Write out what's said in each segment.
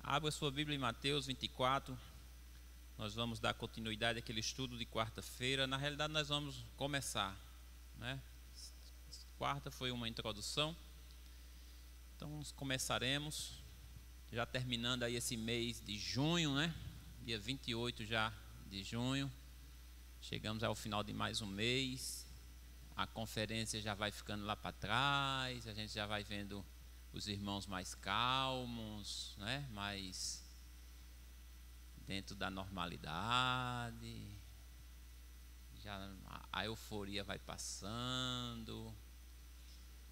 Abra sua Bíblia em Mateus 24. Nós vamos dar continuidade àquele estudo de quarta-feira. Na realidade, nós vamos começar, né? Quarta foi uma introdução. Então, nós começaremos, já terminando aí esse mês de junho, né? Dia 28 já de junho. Chegamos ao final de mais um mês. A conferência já vai ficando lá para trás. A gente já vai vendo os irmãos mais calmos, né? Mais dentro da normalidade. Já a euforia vai passando.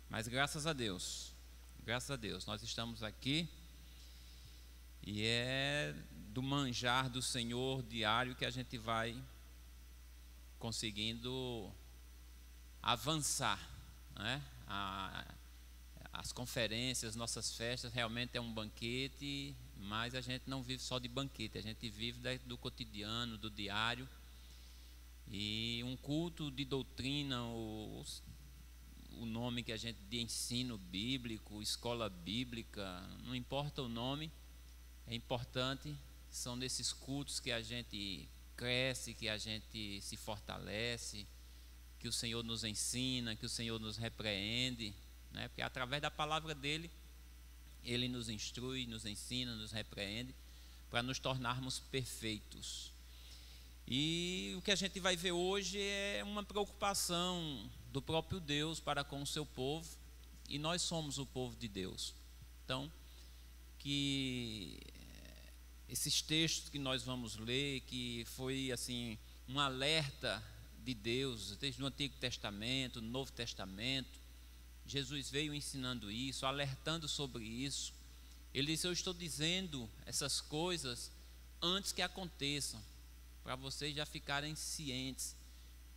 Mas graças a Deus, nós estamos aqui e é do manjar do Senhor diário que a gente vai conseguindo avançar, né? As conferências, nossas festas, realmente é um banquete, mas a gente não vive só de banquete, a gente vive do cotidiano, do diário. E um culto de doutrina, o nome que a gente de ensino bíblico, escola bíblica, não importa o nome, é importante, são nesses cultos que a gente cresce, que a gente se fortalece, que o Senhor nos ensina, que o Senhor nos repreende, né? Porque através da palavra dele, ele nos instrui, nos ensina, nos repreende, para nos tornarmos perfeitos. E o que a gente vai ver hoje é uma preocupação do próprio Deus para com o seu povo, e nós somos o povo de Deus. Então, que esses textos que nós vamos ler, que foi assim um alerta de Deus, desde o Antigo Testamento, no Novo Testamento, Jesus veio ensinando isso, alertando sobre isso. Ele disse: eu estou dizendo essas coisas antes que aconteçam, para vocês já ficarem cientes.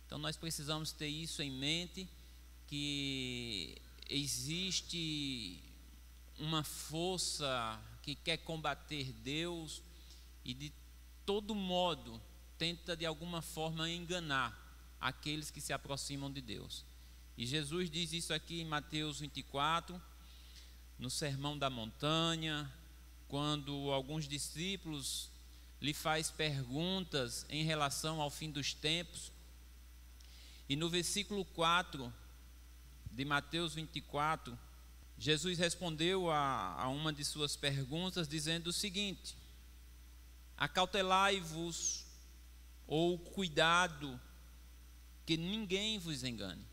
Então nós precisamos ter isso em mente, que existe uma força que quer combater Deus e de todo modo tenta de alguma forma enganar aqueles que se aproximam de Deus. E Jesus diz isso aqui em Mateus 24, no Sermão da Montanha, quando alguns discípulos lhe faz perguntas em relação ao fim dos tempos. E no versículo 4 de Mateus 24, Jesus respondeu a uma de suas perguntas dizendo o seguinte: acautelai-vos, ou cuidado, que ninguém vos engane.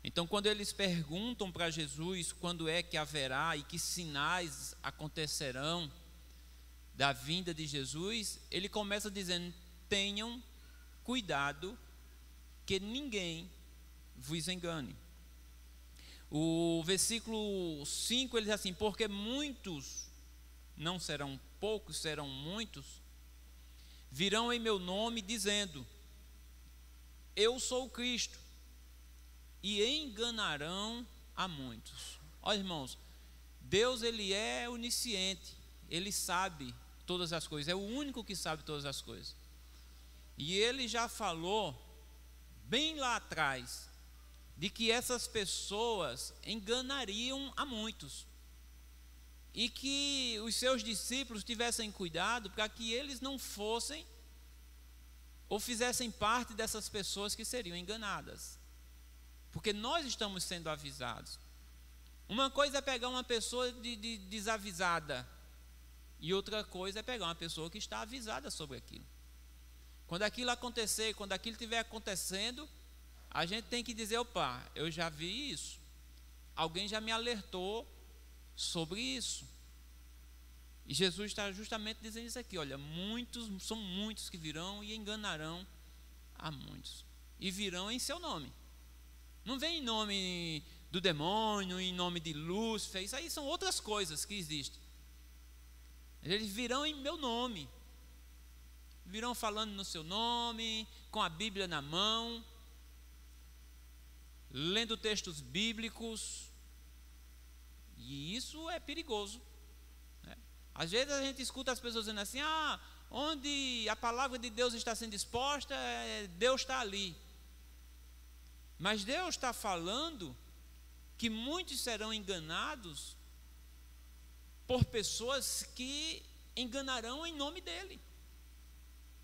Então, quando eles perguntam para Jesus quando é que haverá e que sinais acontecerão da vinda de Jesus, ele começa dizendo: tenham cuidado que ninguém vos engane. O versículo 5 ele diz assim: porque muitos, não serão poucos, serão muitos, virão em meu nome dizendo: eu sou o Cristo, e enganarão a muitos. Olha, irmãos, Deus ele é onisciente, ele sabe todas as coisas, é o único que sabe todas as coisas. E ele já falou bem lá atrás de que essas pessoas enganariam a muitos, e que os seus discípulos tivessem cuidado para que eles não fossem ou fizessem parte dessas pessoas que seriam enganadas, porque nós estamos sendo avisados. Uma coisa é pegar uma pessoa desavisada, e outra coisa é pegar uma pessoa que está avisada sobre aquilo. Quando aquilo acontecer, quando aquilo estiver acontecendo, a gente tem que dizer: opa, eu já vi isso, alguém já me alertou sobre isso. E Jesus está justamente dizendo isso aqui: olha, são muitos que virão e enganarão a muitos, e virão em seu nome. Não vem em nome do demônio, em nome de Lúcifer, isso aí são outras coisas que existem. Eles virão em meu nome, virão falando no seu nome, com a Bíblia na mão, lendo textos bíblicos, e isso é perigoso, né? Às vezes a gente escuta as pessoas dizendo assim: onde a palavra de Deus está sendo exposta, Deus está ali. Mas Deus está falando que muitos serão enganados por pessoas que enganarão em nome dele.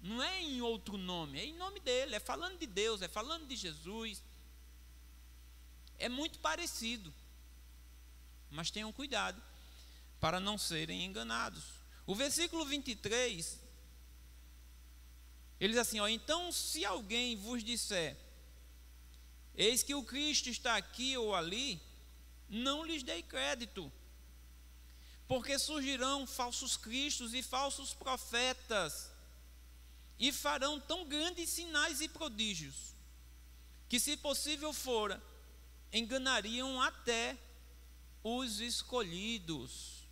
Não é em outro nome, é em nome dele, é falando de Deus, é falando de Jesus. É muito parecido, mas tenham cuidado para não serem enganados. O versículo 23, ele diz assim, então se alguém vos disser, eis que o Cristo está aqui ou ali, não lhes dei crédito, porque surgirão falsos cristos e falsos profetas, e farão tão grandes sinais e prodígios, que se possível fora, enganariam até os escolhidos.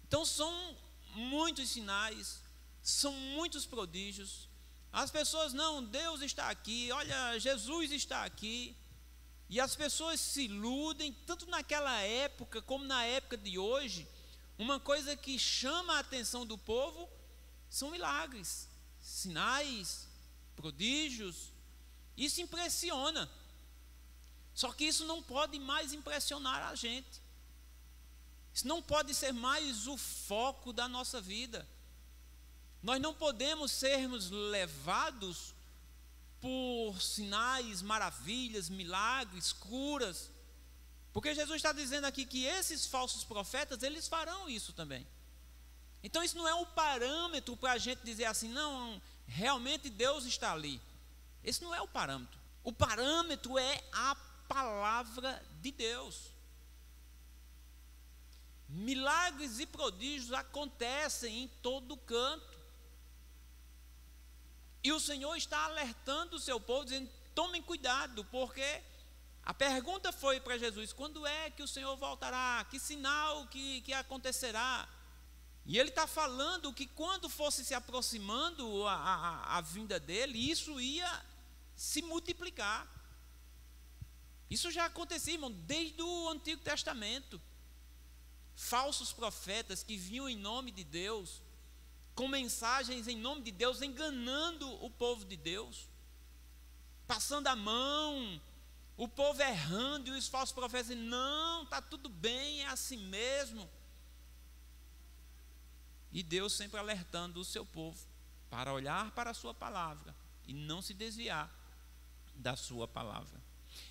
Então são muitos sinais, são muitos prodígios. As pessoas, não, Deus está aqui, olha, Jesus está aqui. E as pessoas se iludem, tanto naquela época como na época de hoje. Uma coisa que chama a atenção do povo são milagres, sinais, prodígios. Isso impressiona. Só que isso não pode mais impressionar a gente. Isso não pode ser mais o foco da nossa vida. Nós não podemos sermos levados por sinais, maravilhas, milagres, curas. Porque Jesus está dizendo aqui que esses falsos profetas, eles farão isso também. Então isso não é um parâmetro para a gente dizer assim, não, realmente Deus está ali. Esse não é o parâmetro. O parâmetro é a palavra de Deus. Milagres e prodígios acontecem em todo canto. E o Senhor está alertando o seu povo, dizendo, tomem cuidado, porque a pergunta foi para Jesus, quando é que o Senhor voltará? Que sinal que acontecerá? E ele está falando que quando fosse se aproximando a vinda dele, isso ia se multiplicar. Isso já acontecia, irmão, desde o Antigo Testamento. Falsos profetas que vinham em nome de Deus, com mensagens em nome de Deus, enganando o povo de Deus, passando a mão, o povo errando, e os falsos profetas dizendo, não, está tudo bem, é assim mesmo. E Deus sempre alertando o seu povo para olhar para a sua palavra e não se desviar da sua palavra.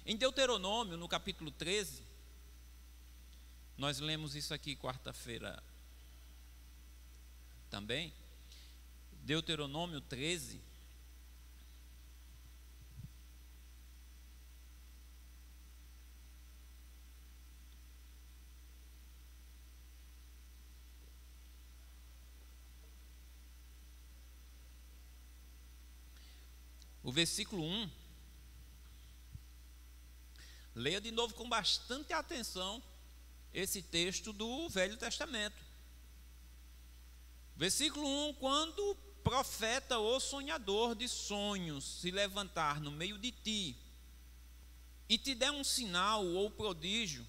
Em Deuteronômio, no capítulo 13, nós lemos isso aqui quarta-feira também. Deuteronômio 13. O versículo 1. Leia de novo com bastante atenção esse texto do Velho Testamento. Versículo 1, quando o profeta ou sonhador de sonhos se levantar no meio de ti e te der um sinal ou prodígio,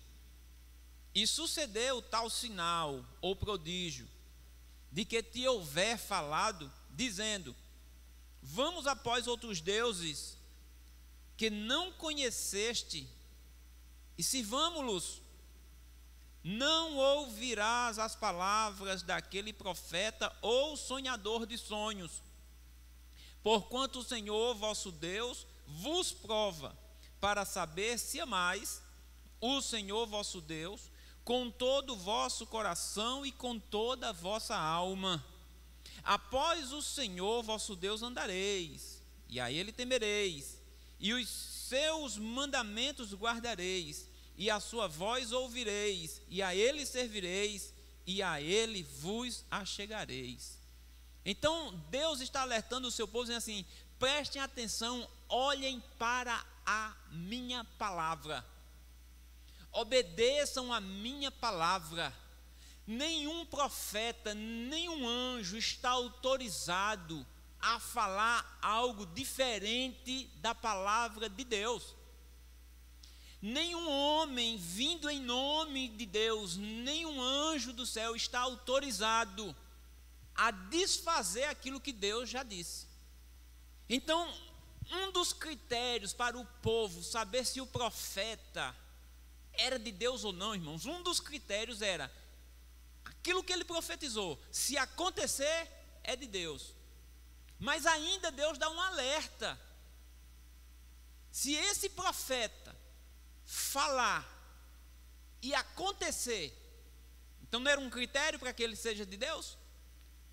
e sucedeu tal sinal ou prodígio, de que te houver falado, dizendo, vamos após outros deuses que não conheceste e sirvamo-los, não ouvirás as palavras daquele profeta ou sonhador de sonhos, porquanto o Senhor vosso Deus vos prova, para saber se amais o Senhor vosso Deus com todo o vosso coração e com toda a vossa alma. Após o Senhor vosso Deus andareis, e a Ele temereis, e os seus mandamentos guardareis, e a sua voz ouvireis, e a Ele servireis, e a Ele vos achegareis. Então Deus está alertando o seu povo, dizendo assim, prestem atenção, olhem para a minha palavra, obedeçam a minha palavra. Nenhum profeta, nenhum anjo está autorizado a falar algo diferente da palavra de Deus. Nenhum homem vindo em nome de Deus, nenhum anjo do céu está autorizado a desfazer aquilo que Deus já disse. Então, um dos critérios para o povo saber se o profeta era de Deus ou não, irmãos, um dos critérios era Aquilo que ele profetizou, se acontecer, é de Deus. Mas ainda Deus dá um alerta. Se esse profeta falar e acontecer, então não era um critério para que ele seja de Deus?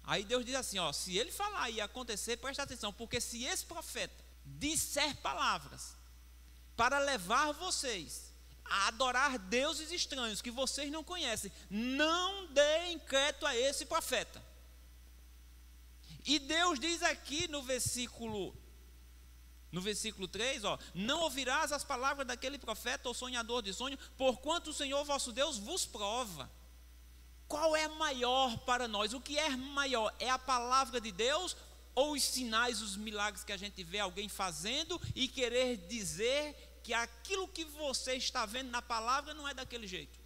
Aí Deus diz assim, ó, se ele falar e acontecer, presta atenção, porque se esse profeta disser palavras para levar vocês a adorar deuses estranhos que vocês não conhecem, não deem crédito a esse profeta. E Deus diz aqui no versículo 3, ó, não ouvirás as palavras daquele profeta ou sonhador de sonho, porquanto o Senhor vosso Deus vos prova. Qual é maior para nós? O que é maior? É a palavra de Deus ou os sinais, os milagres que a gente vê alguém fazendo e querer dizer que aquilo que você está vendo na palavra não é daquele jeito?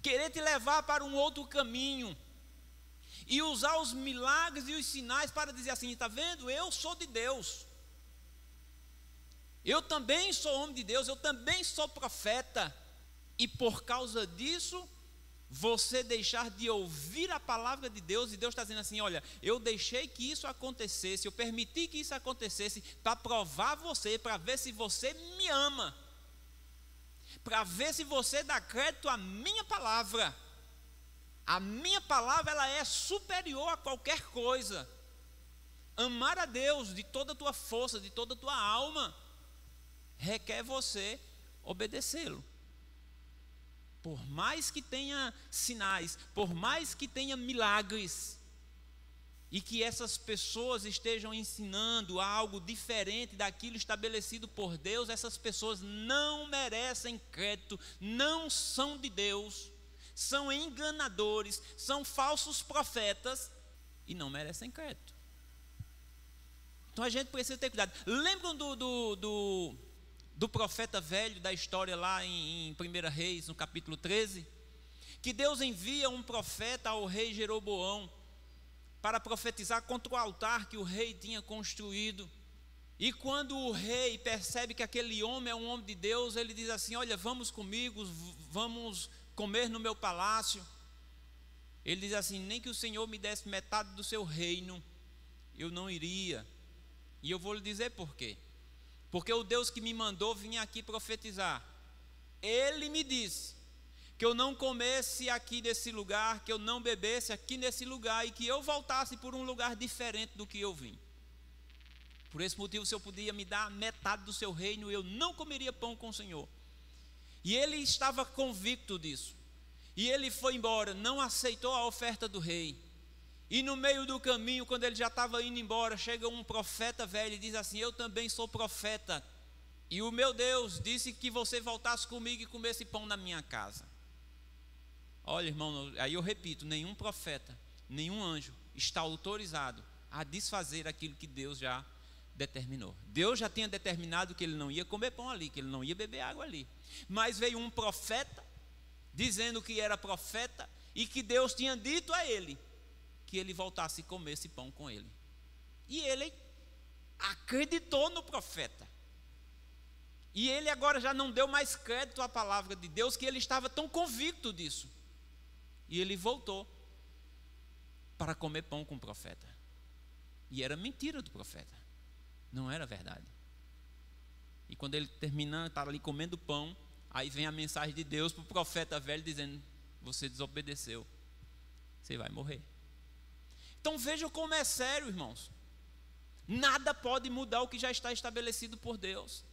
Querer te levar para um outro caminho e usar os milagres e os sinais para dizer assim, está vendo? Eu sou de Deus. Eu também sou homem de Deus, eu também sou profeta. E por causa disso, você deixar de ouvir a palavra de Deus, e Deus está dizendo assim, olha, eu deixei que isso acontecesse, eu permiti que isso acontecesse para provar você, para ver se você me ama, para ver se você dá crédito à minha palavra. A minha palavra, ela é superior a qualquer coisa. Amar a Deus de toda a tua força, de toda a tua alma, requer você obedecê-lo. Por mais que tenha sinais, por mais que tenha milagres, e que essas pessoas estejam ensinando algo diferente daquilo estabelecido por Deus, essas pessoas não merecem crédito, não são de Deus, são enganadores, são falsos profetas e não merecem crédito. Então a gente precisa ter cuidado. Lembram do profeta velho da história lá em 1 Reis, no capítulo 13, que Deus envia um profeta ao rei Jeroboão para profetizar contra o altar que o rei tinha construído. E quando o rei percebe que aquele homem é um homem de Deus, ele diz assim, olha, vamos comigo, vamos comer no meu palácio. Ele diz assim, nem que o Senhor me desse metade do seu reino, eu não iria. E eu vou lhe dizer por quê. Porque o Deus que me mandou vir aqui profetizar, Ele me disse que eu não comesse aqui nesse lugar, que eu não bebesse aqui nesse lugar, e que eu voltasse por um lugar diferente do que eu vim. Por esse motivo, se eu podia me dar metade do seu reino, eu não comeria pão com o Senhor. E ele estava convicto disso. E ele foi embora, não aceitou a oferta do rei. E no meio do caminho, quando ele já estava indo embora, chega um profeta velho e diz assim, eu também sou profeta, e o meu Deus disse que você voltasse comigo e comesse pão na minha casa. Olha, irmão, aí eu repito, nenhum profeta, nenhum anjo está autorizado a desfazer aquilo que Deus já determinou. Deus já tinha determinado que ele não ia comer pão ali, que ele não ia beber água ali. Mas veio um profeta, dizendo que era profeta, e que Deus tinha dito a ele que ele voltasse e comesse pão com ele. E ele acreditou no profeta. E ele agora já não deu mais crédito à palavra de Deus, que ele estava tão convicto disso. E ele voltou para comer pão com o profeta. E era mentira do profeta, não era verdade. E quando ele termina, está ali comendo pão, aí vem a mensagem de Deus para o profeta velho dizendo, você desobedeceu, você vai morrer. Então vejam como é sério, irmãos. Nada pode mudar o que já está estabelecido por Deus.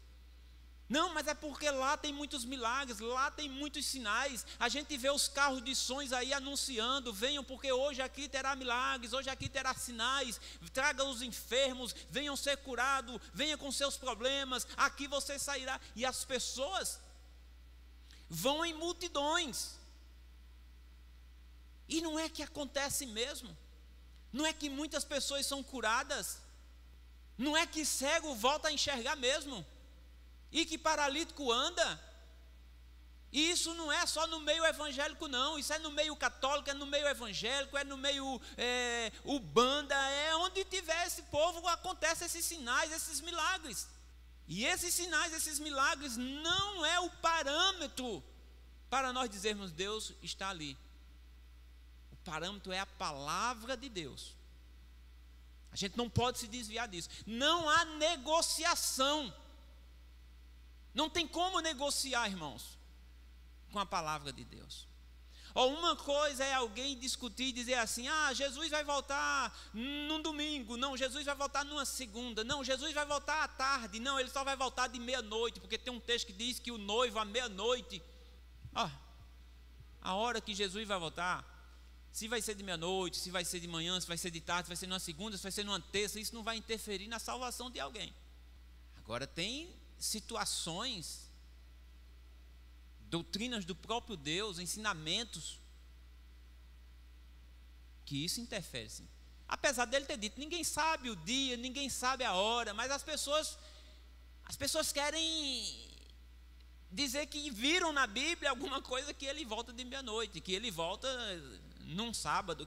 Não, mas é porque lá tem muitos milagres, lá tem muitos sinais. A gente vê os carros de sons aí anunciando, venham porque hoje aqui terá milagres, hoje aqui terá sinais, traga os enfermos, venham ser curados, venha com seus problemas, aqui você sairá. E as pessoas vão em multidões. E não é que acontece mesmo. Não é que muitas pessoas são curadas. Não é que cego volta a enxergar mesmo. E que paralítico anda. E isso não é só no meio evangélico não. Isso é no meio católico, é no meio evangélico, é no meio ubanda. É onde tiver esse povo, acontecem esses sinais, esses milagres. E esses sinais, esses milagres não é o parâmetro para nós dizermos Deus está ali. parâmetro é a palavra de Deus. A gente não pode se desviar disso. Não há negociação. Não tem como negociar, irmãos, com a palavra de Deus. Ou uma coisa é alguém discutir e dizer assim: Jesus vai voltar num domingo. Não, Jesus vai voltar numa segunda. Não, Jesus vai voltar à tarde. Não, ele só vai voltar de meia-noite, porque tem um texto que diz que o noivo à meia-noite. A hora que Jesus vai voltar, se vai ser de meia-noite, se vai ser de manhã, se vai ser de tarde, se vai ser numa segunda, se vai ser numa terça, isso não vai interferir na salvação de alguém. Agora tem situações, doutrinas do próprio Deus, ensinamentos, que isso interfere, sim. Apesar dele ter dito, ninguém sabe o dia, ninguém sabe a hora, mas as pessoas querem dizer que viram na Bíblia alguma coisa que ele volta de meia-noite, que ele volta num sábado,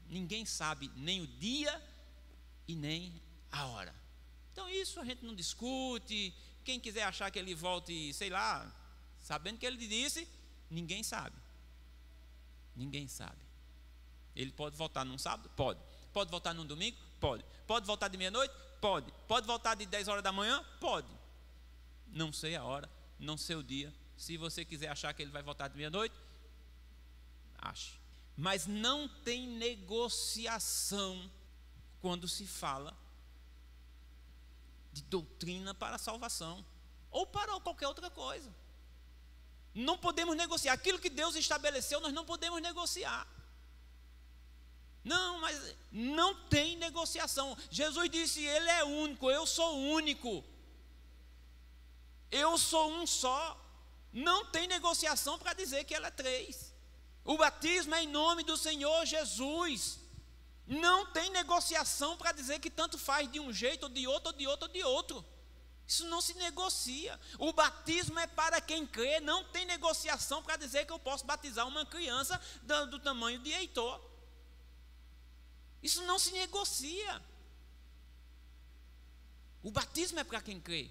ninguém sabe nem o dia e nem a hora. Então isso a gente não discute. Quem quiser achar que ele volte, sei lá, sabendo que ele disse, ninguém sabe. Ninguém sabe. Ele pode voltar num sábado? Pode. Pode voltar num domingo? Pode. Pode voltar de meia-noite? Pode. Pode voltar de 10 horas da manhã? Pode. Não sei a hora, não sei o dia. Se você quiser achar que ele vai voltar de meia-noite, ache. Mas não tem negociação quando se fala de doutrina para a salvação ou para qualquer outra coisa. Não podemos negociar. Aquilo que Deus estabeleceu, nós não podemos negociar. Não, mas não tem negociação. Jesus disse: ele é único, eu sou único. Eu sou um só. Não tem negociação para dizer que ela é três. O batismo é em nome do Senhor Jesus. Não tem negociação para dizer que tanto faz de um jeito, ou de outro, ou de outro, ou de outro. Isso não se negocia. O batismo é para quem crê. Não tem negociação para dizer que eu posso batizar uma criança do tamanho de Heitor. Isso não se negocia. O batismo é para quem crê.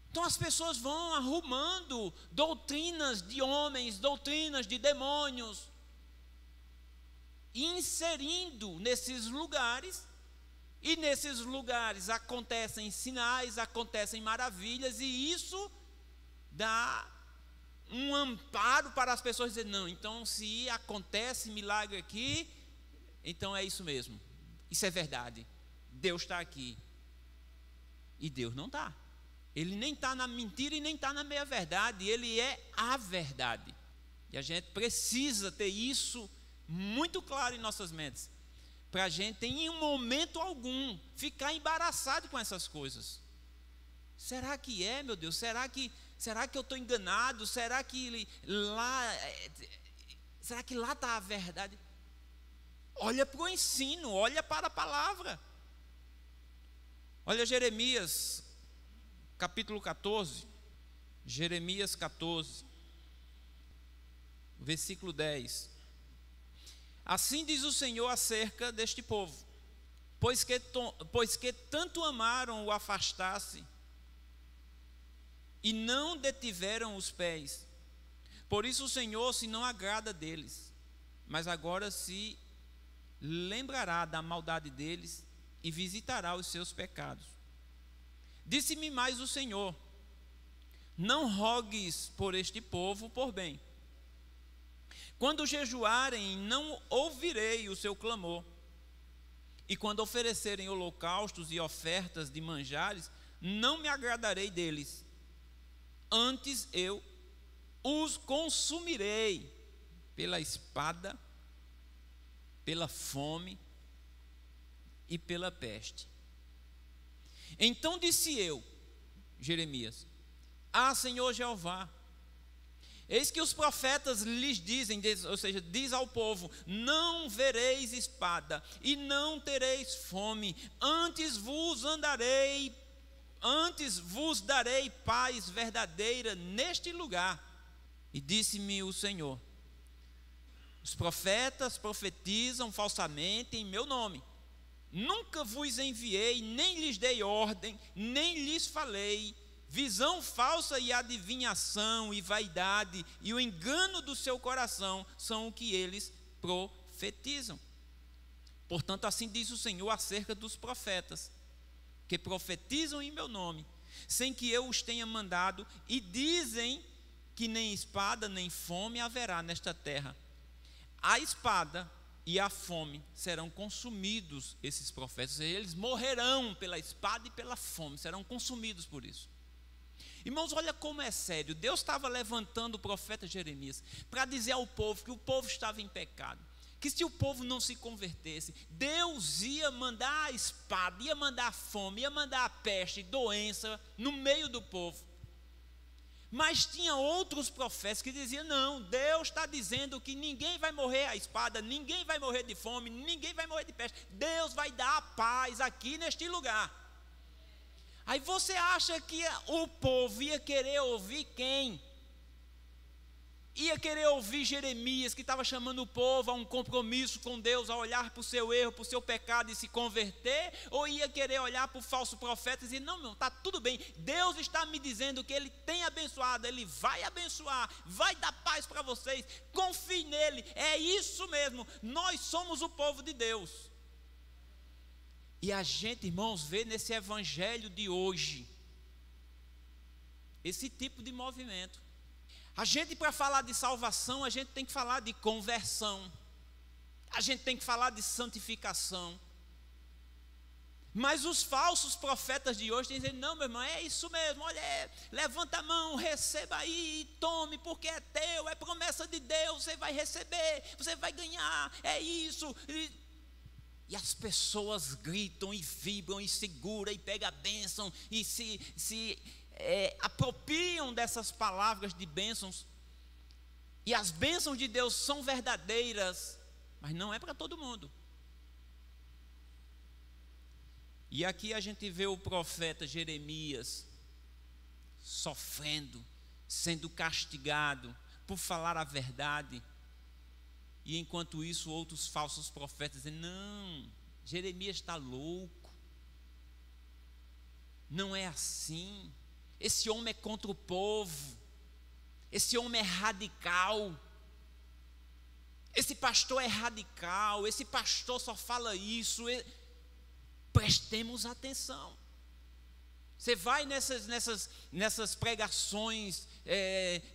Então as pessoas vão arrumando doutrinas de homens, doutrinas de demônios, inserindo nesses lugares, e nesses lugares acontecem sinais, acontecem maravilhas, e isso dá um amparo para as pessoas dizer: não, então se acontece milagre aqui, então é isso mesmo, isso é verdade, Deus está aqui. E Deus não está. Ele nem está na mentira e nem está na meia-verdade, ele é a verdade. E a gente precisa ter isso muito claro em nossas mentes, para a gente, em um momento algum, ficar embaraçado com essas coisas. Será que é, meu Deus? Será que eu estou enganado? Será que lá está a verdade? Olha para o ensino, olha para a palavra. Olha Jeremias, capítulo 14, Jeremias 14, versículo 10. Assim diz o Senhor acerca deste povo: pois que tanto amaram o afastar-se e não detiveram os pés, por isso o Senhor se não agrada deles, mas agora se lembrará da maldade deles e visitará os seus pecados. Disse-me mais o Senhor: não rogues por este povo por bem. Quando jejuarem, não ouvirei o seu clamor. E quando oferecerem holocaustos e ofertas de manjares, não me agradarei deles. Antes eu os consumirei pela espada, pela fome e pela peste. Então disse eu, Jeremias: Senhor Jeová, eis que os profetas lhes dizem, ou seja, diz ao povo: não vereis espada e não tereis fome, antes vos darei paz verdadeira neste lugar. E disse-me o Senhor: os profetas profetizam falsamente em meu nome. Nunca vos enviei, nem lhes dei ordem, nem lhes falei visão falsa e adivinhação e vaidade e o engano do seu coração são o que eles profetizam. Portanto, assim diz o Senhor acerca dos profetas, que profetizam em meu nome, sem que eu os tenha mandado, e dizem que nem espada nem fome haverá nesta terra. A espada e a fome serão consumidos, esses profetas, eles morrerão pela espada e pela fome, serão consumidos por isso. Irmãos, olha como é sério. Deus estava levantando o profeta Jeremias para dizer ao povo que o povo estava em pecado, que se o povo não se convertesse, Deus ia mandar a espada, ia mandar a fome, ia mandar a peste, doença no meio do povo. Mas tinha outros profetas que diziam: não, Deus está dizendo que ninguém vai morrer à espada, ninguém vai morrer de fome, ninguém vai morrer de peste, Deus vai dar a paz aqui neste lugar. Aí você acha que o povo ia querer ouvir quem? Ia querer ouvir Jeremias, que estava chamando o povo a um compromisso com Deus, a olhar para o seu erro, para o seu pecado e se converter? Ou ia querer olhar para o falso profeta e dizer: não, está tudo bem, Deus está me dizendo que Ele tem abençoado, Ele vai abençoar, vai dar paz para vocês, confie nele, é isso mesmo, nós somos o povo de Deus. E a gente, irmãos, vê nesse evangelho de hoje esse tipo de movimento. A gente, para falar de salvação, a gente tem que falar de conversão, a gente tem que falar de santificação. Mas os falsos profetas de hoje dizem: não, meu irmão, é isso mesmo, olha, levanta a mão, receba aí, tome, porque é teu, é promessa de Deus, você vai receber, você vai ganhar, é isso. E as pessoas gritam e vibram e seguram e pegam a bênção e se apropriam dessas palavras de bênçãos. E as bênçãos de Deus são verdadeiras, mas não é para todo mundo. E aqui a gente vê o profeta Jeremias sofrendo, sendo castigado por falar a verdade. E enquanto isso, outros falsos profetas dizem: não, Jeremias está louco, não é assim, esse homem é contra o povo, esse homem é radical, esse pastor é radical, esse pastor só fala isso. Prestemos atenção. Você vai nessas pregações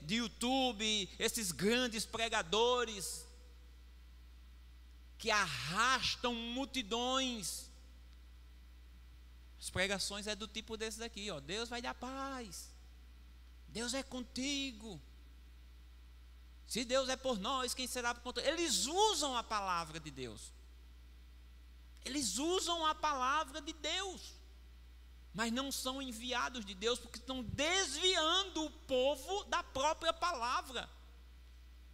de YouTube, esses grandes pregadores que arrastam multidões. As pregações é do tipo desses aqui, ó: Deus vai dar paz, Deus é contigo, se Deus é por nós, quem será por contra? Eles usam a palavra de Deus, eles usam a palavra de Deus, mas não são enviados de Deus, porque estão desviando o povo da própria palavra.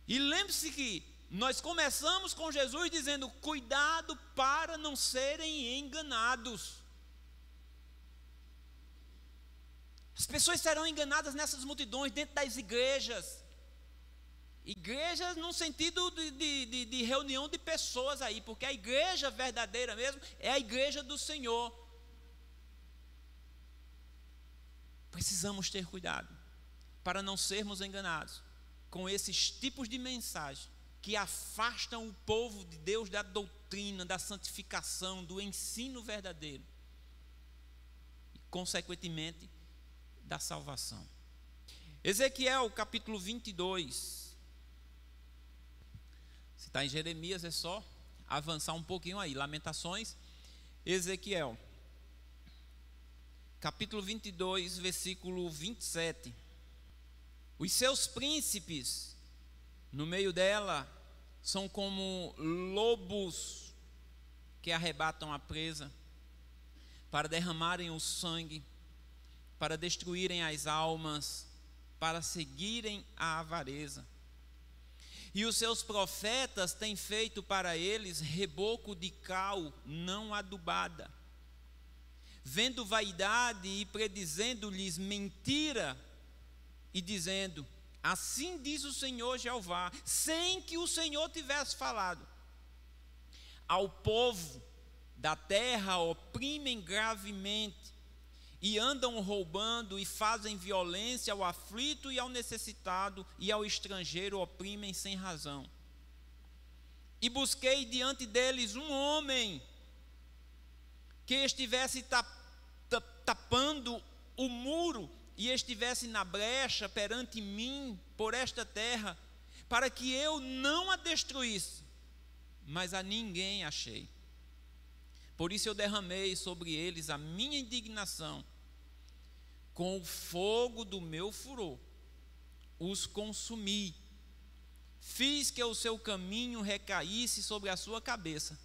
E lembre-se que nós começamos com Jesus dizendo: cuidado para não serem enganados. As pessoas serão enganadas nessas multidões, dentro das igrejas. Igrejas no sentido de reunião de pessoas aí, porque a igreja verdadeira mesmo é a igreja do Senhor. Precisamos ter cuidado para não sermos enganados com esses tipos de mensagem que afastam o povo de Deus da doutrina, da santificação, do ensino verdadeiro e, consequentemente, da salvação. Ezequiel capítulo 22. Se está em Jeremias, é só avançar um pouquinho aí. Lamentações, Ezequiel capítulo 22, versículo 27. Os seus príncipes no meio dela são como lobos que arrebatam a presa, para derramarem o sangue, para destruírem as almas, para seguirem a avareza. E os seus profetas têm feito para eles reboco de cal não adubada, vendo vaidade e predizendo-lhes mentira, e dizendo: assim diz o Senhor Jeová, sem que o Senhor tivesse falado. Ao povo da terra oprimem gravemente, e andam roubando e fazem violência ao aflito e ao necessitado e ao estrangeiro oprimem sem razão. E busquei diante deles um homem que estivesse tapando o muro e estivesse na brecha perante mim por esta terra, para que eu não a destruísse, mas a ninguém achei. Por isso eu derramei sobre eles a minha indignação, com o fogo do meu furor, os consumi, fiz que o seu caminho recaísse sobre a sua cabeça,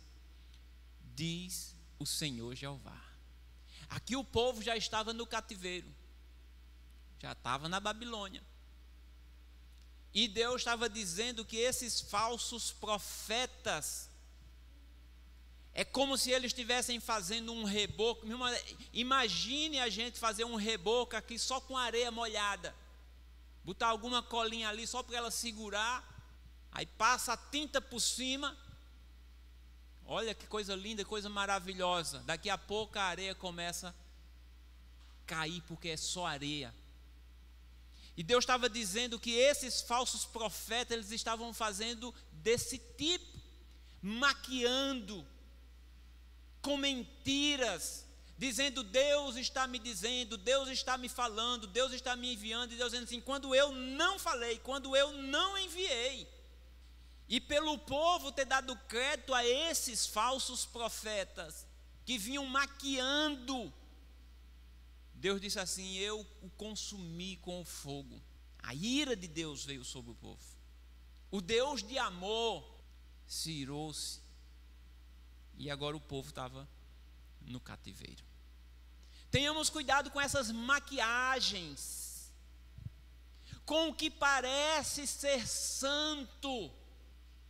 diz o Senhor Jeová. Aqui o povo já estava no cativeiro, já estava na Babilônia, e Deus estava dizendo que esses falsos profetas, é como se eles estivessem fazendo um reboco. Imagine a gente fazer um reboco aqui só com areia molhada, botar alguma colinha ali só para ela segurar, aí passa a tinta por cima. Olha que coisa linda, coisa maravilhosa. Daqui a pouco a areia começa a cair, porque é só areia. E Deus estava dizendo que esses falsos profetas, eles estavam fazendo desse tipo, maquiando, com mentiras, dizendo: Deus está me dizendo, Deus está me falando, Deus está me enviando, e Deus dizendo assim, quando eu não falei, quando eu não enviei. E pelo povo ter dado crédito a esses falsos profetas, que vinham maquiando, Deus disse assim: eu o consumi com o fogo. A ira de Deus veio sobre o povo. O Deus de amor se irou-se. E agora o povo estava no cativeiro. Tenhamos cuidado com essas maquiagens, com o que parece ser santo,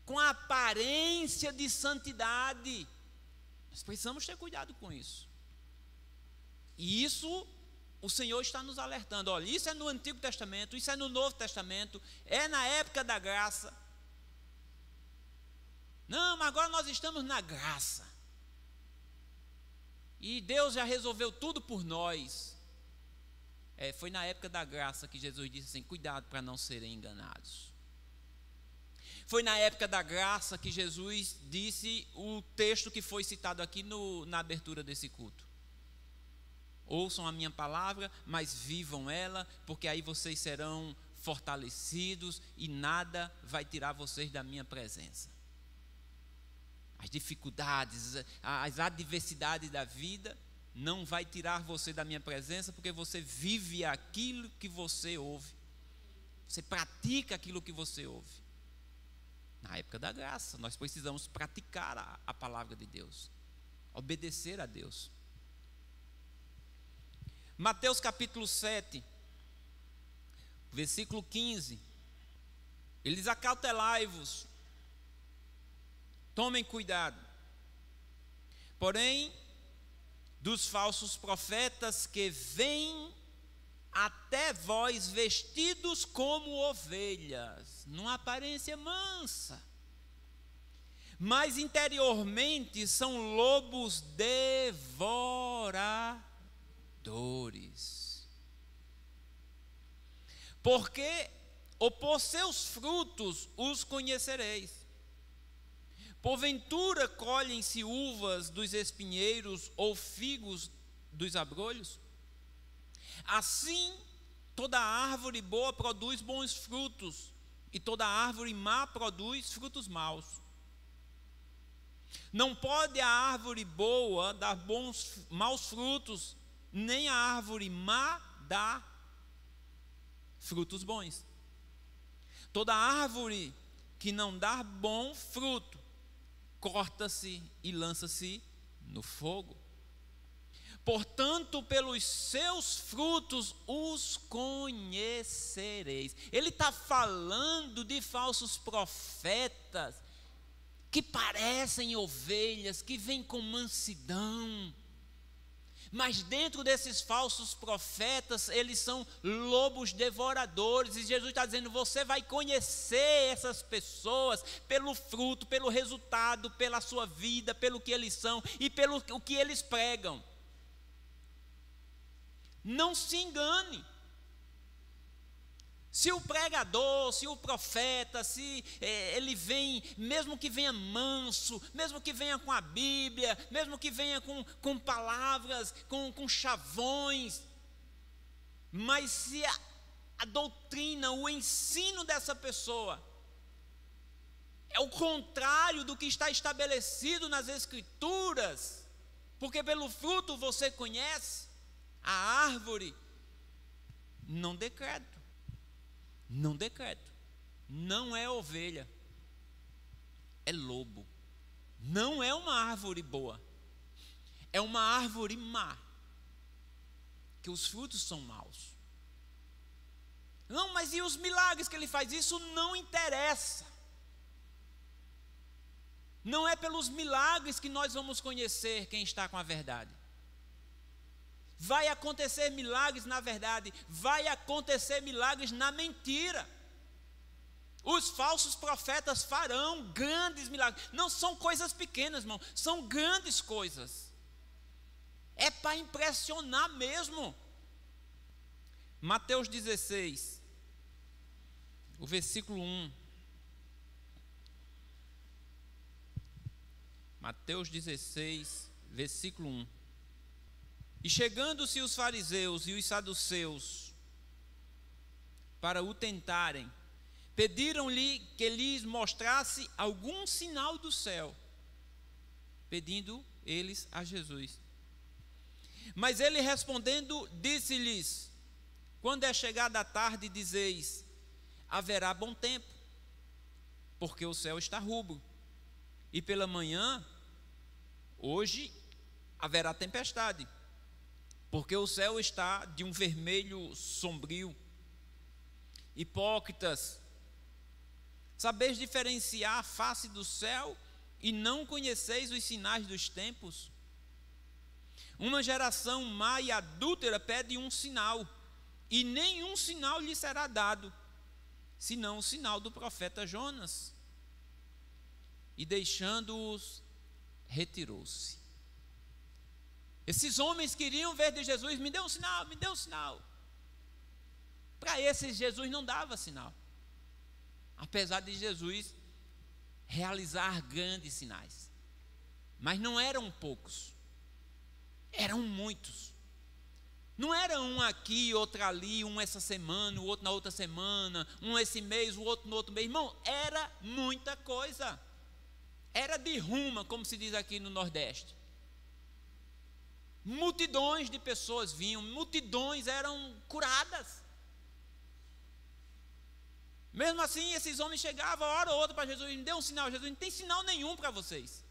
com a aparência de santidade. Nós precisamos ter cuidado com isso. E isso o Senhor está nos alertando. Olha, isso é no Antigo Testamento, isso é no Novo Testamento, é na época da graça. Não, mas agora nós estamos na graça. E Deus já resolveu tudo por nós. Foi na época da graça que Jesus disse assim: cuidado para não serem enganados. Foi na época da graça que Jesus disse o texto que foi citado aqui na abertura desse culto. Ouçam a minha palavra, mas vivam ela, porque aí vocês serão fortalecidos e nada vai tirar vocês da minha presença. As dificuldades, as adversidades da vida não vai tirar você da minha presença, porque você vive aquilo que você ouve. Você pratica aquilo que você ouve. Na época da graça, nós precisamos praticar a palavra de Deus, obedecer a Deus. Mateus capítulo 7, versículo 15. Eles: acautelai-vos, tomem cuidado, porém, dos falsos profetas que vêm até vós vestidos como ovelhas, numa aparência mansa, mas interiormente são lobos devoradores. Porque por seus frutos os conhecereis. Porventura colhem-se uvas dos espinheiros ou figos dos abrolhos? Assim, toda árvore boa produz bons frutos, e toda árvore má produz frutos maus. Não pode a árvore boa dar maus frutos, nem a árvore má dar frutos bons. Toda árvore que não dá bom fruto, corta-se e lança-se no fogo. Portanto, pelos seus frutos os conhecereis. Ele está falando de falsos profetas que parecem ovelhas, que vêm com mansidão, mas dentro desses falsos profetas, eles são lobos devoradores. E Jesus está dizendo: você vai conhecer essas pessoas pelo fruto, pelo resultado, pela sua vida, pelo que eles são e pelo o que eles pregam. Não se engane. Se o pregador, se o profeta, se ele vem, mesmo que venha manso, mesmo que venha com a Bíblia, mesmo que venha com palavras, com chavões, mas se a doutrina, o ensino dessa pessoa é o contrário do que está estabelecido nas Escrituras, porque pelo fruto você conhece a árvore, não dê crédito. Não dê crédito. Não é ovelha, é lobo. Não é uma árvore boa, é uma árvore má, que os frutos são maus. Não, mas e os milagres que ele faz? Isso não interessa. Não é pelos milagres que nós vamos conhecer quem está com a verdade. Vai acontecer milagres na verdade, vai acontecer milagres na mentira. Os falsos profetas farão grandes milagres. Não são coisas pequenas, irmão, são grandes coisas. É para impressionar mesmo. Mateus 16, o versículo 1. Mateus 16, versículo 1. E chegando-se os fariseus e os saduceus para o tentarem, pediram-lhe que lhes mostrasse algum sinal do céu, pedindo eles a Jesus. Mas ele respondendo, disse-lhes: quando é chegada a tarde, dizeis, haverá bom tempo, porque o céu está rubro, e pela manhã, hoje, haverá tempestade, porque o céu está de um vermelho sombrio. Hipócritas, sabeis diferenciar a face do céu e não conheceis os sinais dos tempos? Uma geração má e adúltera pede um sinal, e nenhum sinal lhe será dado, senão o sinal do profeta Jonas. E deixando-os, retirou-se. Esses homens queriam ver de Jesus, me dê um sinal, me dê um sinal. Para esses Jesus não dava sinal, apesar de Jesus realizar grandes sinais. Mas não eram poucos, eram muitos. Não era um aqui, outro ali, um essa semana, o outro na outra semana, um esse mês, o outro no outro mês. Irmão, era muita coisa. Era de ruma, como se diz aqui no Nordeste. Multidões de pessoas vinham, multidões eram curadas. Mesmo assim, esses homens chegavam, hora ou outra, para Jesus, me dê um sinal. Jesus, não tem sinal nenhum para vocês.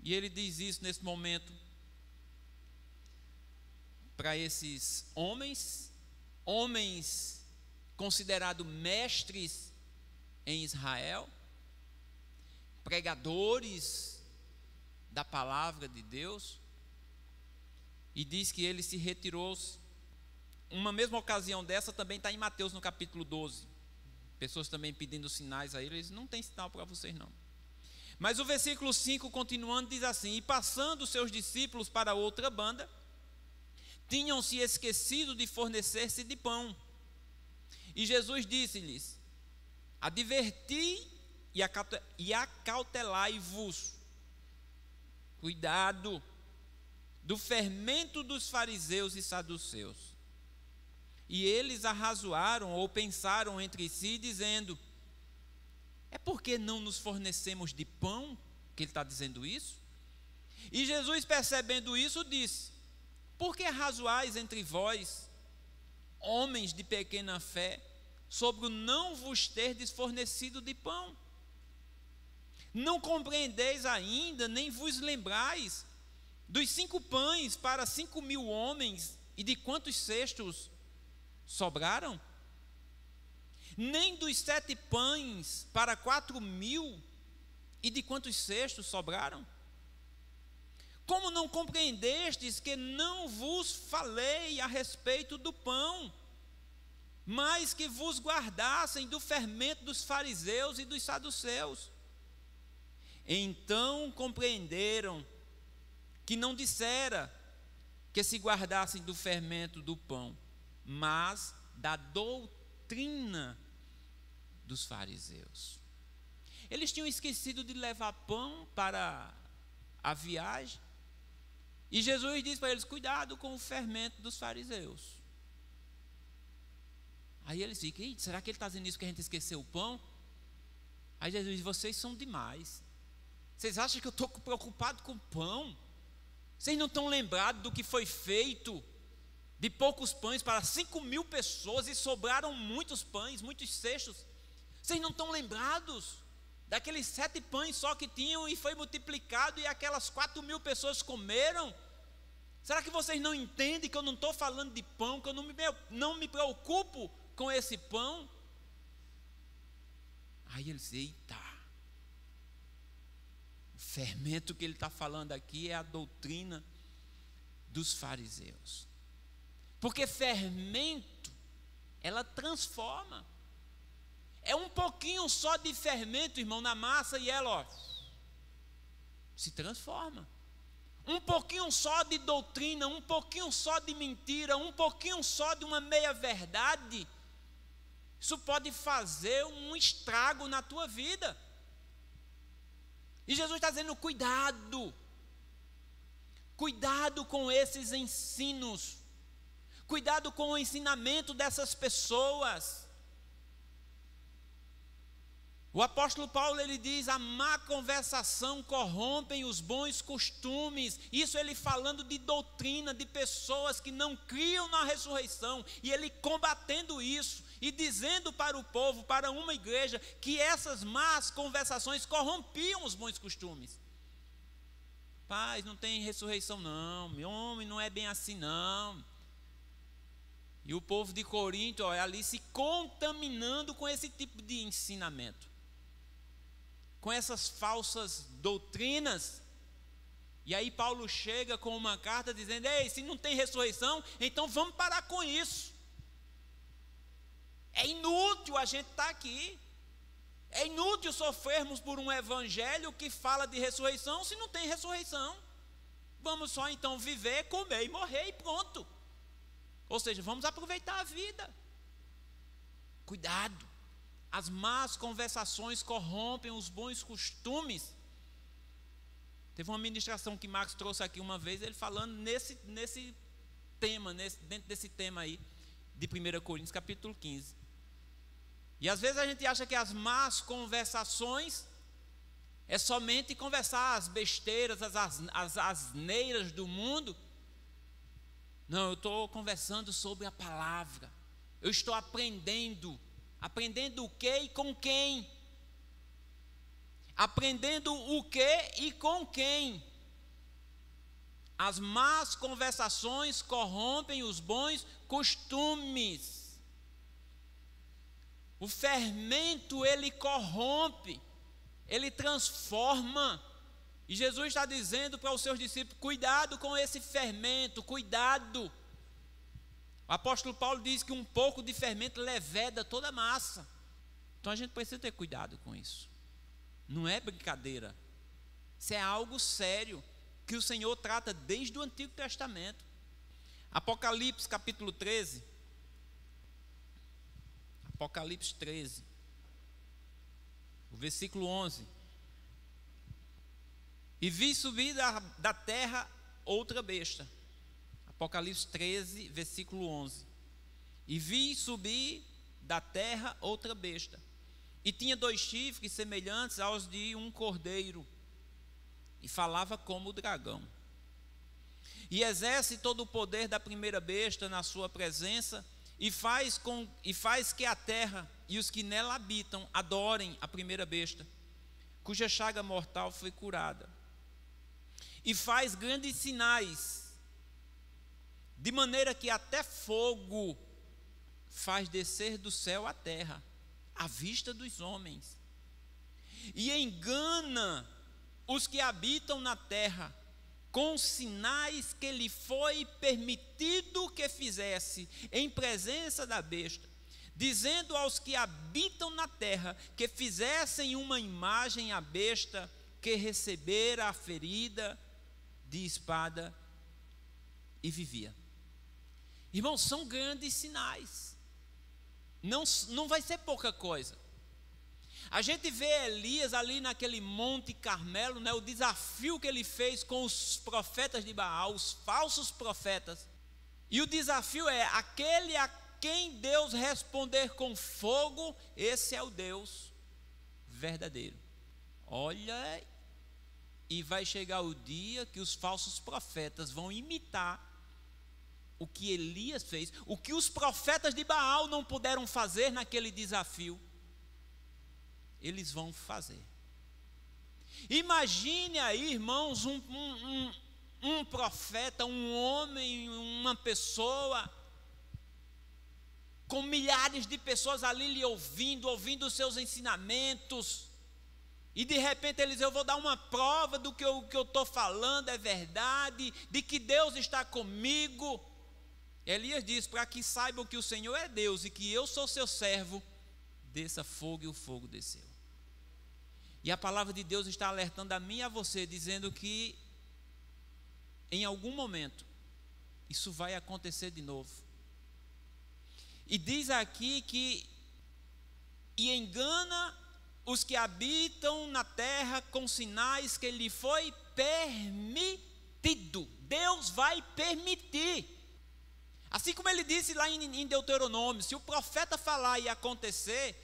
E ele diz isso nesse momento para esses homens considerados mestres em Israel, pregadores da palavra de Deus, e diz que ele se retirou-se. Uma mesma ocasião dessa também está em Mateus no capítulo 12, pessoas também pedindo sinais a ele, eles não tem sinal para vocês não. Mas o versículo 5 continuando diz assim: e passando seus discípulos para outra banda, tinham se esquecido de fornecer-se de pão, e Jesus disse-lhes: adverti e acautelai-vos, cuidado do fermento dos fariseus e saduceus. E eles arrazoaram ou pensaram entre si, dizendo: é porque não nos fornecemos de pão que ele está dizendo isso? E Jesus, percebendo isso, disse: por que arrazoais entre vós, homens de pequena fé, sobre o não vos terdes fornecido de pão? Não compreendeis ainda, nem vos lembrais dos 5 pães para 5.000 homens, e de quantos cestos sobraram? Nem dos 7 pães para 4.000, e de quantos cestos sobraram? Como não compreendestes que não vos falei a respeito do pão, mas que vos guardassem do fermento dos fariseus e dos saduceus? Então compreenderam que não dissera que se guardassem do fermento do pão, mas da doutrina dos fariseus. Eles tinham esquecido de levar pão para a viagem, e Jesus disse para eles: cuidado com o fermento dos fariseus. Aí eles ficam: será que ele está dizendo isso que a gente esqueceu o pão? Aí Jesus diz: vocês são demais. Vocês acham que eu estou preocupado com o pão? Vocês não estão lembrados do que foi feito de poucos pães para 5.000 pessoas, e sobraram muitos pães, muitos cestos? Vocês não estão lembrados daqueles 7 pães só que tinham e foi multiplicado e aquelas 4.000 pessoas comeram? Será que vocês não entendem que eu não estou falando de pão, que eu não me preocupo com esse pão? Aí eles dizem: eita, o fermento que ele está falando aqui é a doutrina dos fariseus. Porque fermento, ela transforma. É um pouquinho só de fermento, irmão, na massa, e ela, se transforma. Um pouquinho só de doutrina, um pouquinho só de mentira, um pouquinho só de uma meia-verdade, isso pode fazer um estrago na tua vida. E Jesus está dizendo: cuidado. Cuidado com esses ensinos. Cuidado com o ensinamento dessas pessoas. O apóstolo Paulo, ele diz: a má conversação corrompem os bons costumes. Isso ele falando de doutrina, de pessoas que não criam na ressurreição, e ele combatendo isso, e dizendo para o povo, para uma igreja, que essas más conversações corrompiam os bons costumes. Paz, não tem ressurreição não, meu homem, não é bem assim não. E o povo de Corinto, ali se contaminando com esse tipo de ensinamento, com essas falsas doutrinas. E aí Paulo chega com uma carta dizendo: ei, se não tem ressurreição, então vamos parar com isso. É inútil a gente estar aqui. É inútil sofrermos por um evangelho que fala de ressurreição se não tem ressurreição. Vamos só então viver, comer e morrer e pronto. Ou seja, vamos aproveitar a vida. Cuidado. As más conversações corrompem os bons costumes. Teve uma ministração que Marcos trouxe aqui uma vez, ele falando nesse tema, dentro desse tema aí, de 1 Coríntios capítulo 15. E às vezes a gente acha que as más conversações é somente conversar as besteiras, as asneiras do mundo. Não, eu estou conversando sobre a palavra. Eu estou aprendendo. Aprendendo o que e com quem? Aprendendo o que e com quem? As más conversações corrompem os bons costumes. O fermento, ele corrompe, ele transforma. E Jesus está dizendo para os seus discípulos: cuidado com esse fermento, cuidado. O apóstolo Paulo diz que um pouco de fermento leveda toda a massa. Então a gente precisa ter cuidado com isso. Não é brincadeira. Isso é algo sério que o Senhor trata desde o Antigo Testamento. Apocalipse capítulo 13. Apocalipse 13. O versículo 11. E vi subir da terra outra besta. Apocalipse 13, versículo 11. E vi subir da terra outra besta, e tinha 2 chifres semelhantes aos de um cordeiro, e falava como o dragão. E exerce todo o poder da primeira besta na sua presença, e faz que a terra e os que nela habitam adorem a primeira besta, cuja chaga mortal foi curada. E faz grandes sinais, de maneira que até fogo faz descer do céu à terra, à vista dos homens. E engana os que habitam na terra, com sinais que lhe foi permitido que fizesse, em presença da besta, dizendo aos que habitam na terra, que fizessem uma imagem à besta, que recebera a ferida de espada e vivia. Irmãos, são grandes sinais. Não vai ser pouca coisa. A gente vê Elias ali naquele Monte Carmelo, né, o desafio que ele fez com os profetas de Baal, os falsos profetas. E o desafio é: aquele a quem Deus responder com fogo, esse é o Deus verdadeiro. Olha, e vai chegar o dia que os falsos profetas vão imitar o que Elias fez, o que os profetas de Baal não puderam fazer naquele desafio, eles vão fazer. Imagine aí, irmãos, um profeta, um homem, uma pessoa, com milhares de pessoas ali lhe ouvindo os seus ensinamentos, e de repente ele diz: eu vou dar uma prova do que eu estou falando é verdade, de que Deus está comigo. Elias diz: para que saibam que o Senhor é Deus e que eu sou seu servo, desça fogo, e o fogo desceu. E a palavra de Deus está alertando a mim e a você, dizendo que em algum momento isso vai acontecer de novo. E diz aqui que engana os que habitam na terra com sinais que lhe foi permitido. Deus vai permitir. Assim como ele disse lá em Deuteronômio: se o profeta falar e acontecer,